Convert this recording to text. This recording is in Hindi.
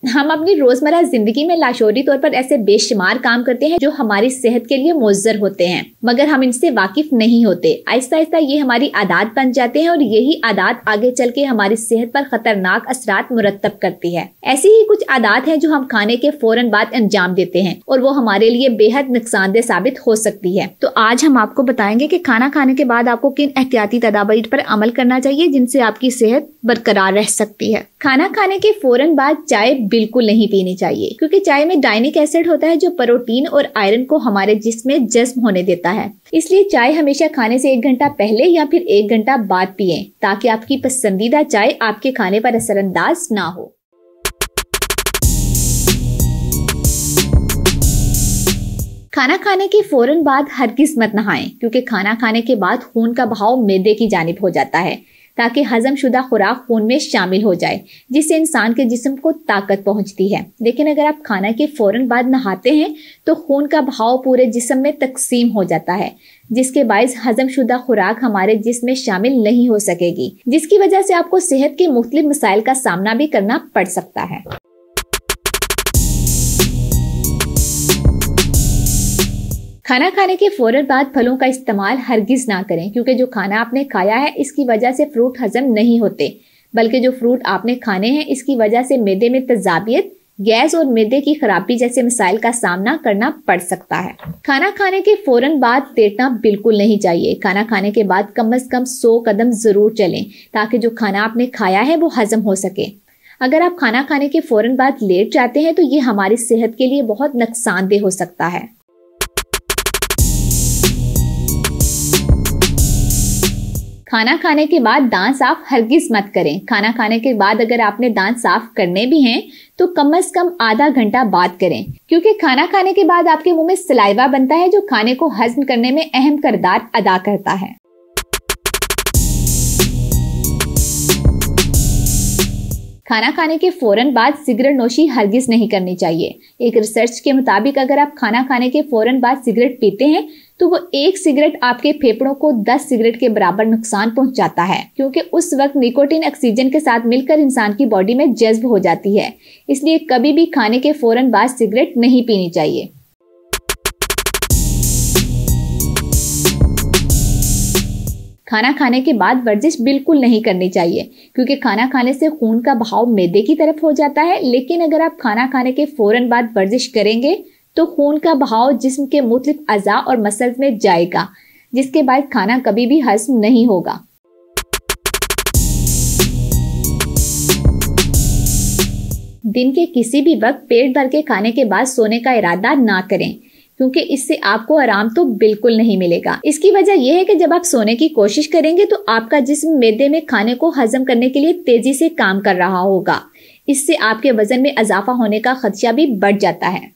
हम अपनी रोजमर्रा जिंदगी में लाशोरी तौर पर ऐसे बेशुमार काम करते हैं जो हमारी सेहत के लिए मुज़र होते हैं, मगर हम इनसे वाकिफ नहीं होते। आहिस्ता आहिस्ता ये हमारी आदत बन जाते हैं और यही आदत आगे चल के हमारी सेहत पर खतरनाक असरात मुरतब करती है। ऐसी ही कुछ आदत हैं जो हम खाने के फौरन बाद अंजाम देते हैं और वो हमारे लिए बेहद नुकसानदेह साबित हो सकती है। तो आज हम आपको बताएंगे कि खाना खाने के बाद आपको किन एहतियाती तदाबीर पर अमल करना चाहिए जिनसे आपकी सेहत बरकरार रह सकती है। खाना खाने के फौरन बाद चाय बिल्कुल नहीं पीनी चाहिए, क्योंकि चाय में डाइनिक एसिड होता है जो प्रोटीन और आयरन को हमारे जिस्म में जज्ब होने देता है। इसलिए चाय हमेशा खाने से 1 घंटा पहले या फिर 1 घंटा बाद पिएं, ताकि आपकी पसंदीदा चाय आपके खाने पर असरअंदाज ना हो। खाना खाने के फौरन बाद हरगिज़ मत नहाएं, क्योंकि खाना खाने के बाद खून का बहाव मैदे की जानिब हो जाता है ताकि हजम शुदा खुराक खून में शामिल हो जाए, जिससे इंसान के जिस्म को ताकत पहुंचती है। लेकिन अगर आप खाना के फौरन बाद नहाते हैं तो खून का बहाव पूरे जिस्म में तकसीम हो जाता है, जिसके बायस हजम शुदा खुराक हमारे जिस्म में शामिल नहीं हो सकेगी, जिसकी वजह से आपको सेहत के मुख्तलिफ मसाइल का सामना भी करना पड़ सकता है। खाना खाने के फौरन बाद फलों का इस्तेमाल हरगिज ना करें, क्योंकि जो खाना आपने खाया है इसकी वजह से फ्रूट हजम नहीं होते, बल्कि जो फ्रूट आपने खाने हैं इसकी वजह से मैदे में तेजाबियत, गैस और मैदे की खराबी जैसे मसाइल का सामना करना पड़ सकता है। खाना खाने के फौरन बाद लेटना बिल्कुल नहीं चाहिए। खाना खाने के बाद कम से कम 100 कदम जरूर चलें, ताकि जो खाना आपने खाया है वो हजम हो सके। अगर आप खाना खाने के फौरन बाद लेट जाते हैं तो ये हमारी सेहत के लिए बहुत नुकसानदेह हो सकता है। खाना खाने के बाद दांत साफ हरगिज मत करें। खाना खाने के बाद अगर आपने दांत साफ करने भी हैं तो कम से कम आधा घंटा बाद करें, क्योंकि खाना खाने के बाद आपके मुंह में सलाइवा बनता है जो खाने को हजम करने में अहम किरदार अदा करता है। खाना खाने के फौरन बाद सिगरेट नोशी हरगिज नहीं करनी चाहिए। एक रिसर्च के मुताबिक अगर आप खाना खाने के फौरन बाद सिगरेट पीते हैं तो वो 1 सिगरेट आपके फेफड़ों को 10 सिगरेट के बराबर नुकसान पहुंचाता है, क्योंकि उस वक्त निकोटीन ऑक्सीजन के साथ मिलकर इंसान की बॉडी में जज्ब हो जाती है। इसलिए कभी भी खाने के फौरन बाद सिगरेट नहीं पीनी चाहिए। खाना खाने के बाद वर्जिश बिल्कुल नहीं करनी चाहिए, क्योंकि खाना खाने से खून का बहाव मैदे की तरफ हो जाता है। लेकिन अगर आप खाना खाने के फौरन बाद वर्जिश करेंगे तो खून का बहाव जिस्म के मुख्तलिफ अज़ा और मसल्स में जाएगा, जिसके बाद खाना कभी भी हजम नहीं होगा। दिन के किसी भी वक्त पेट भर के खाने के बाद सोने का इरादा ना करें, क्योंकि इससे आपको आराम तो बिल्कुल नहीं मिलेगा। इसकी वजह यह है कि जब आप सोने की कोशिश करेंगे तो आपका जिस्म मैदे में खाने को हजम करने के लिए तेजी से काम कर रहा होगा। इससे आपके वजन में इजाफा होने का खदशा भी बढ़ जाता है।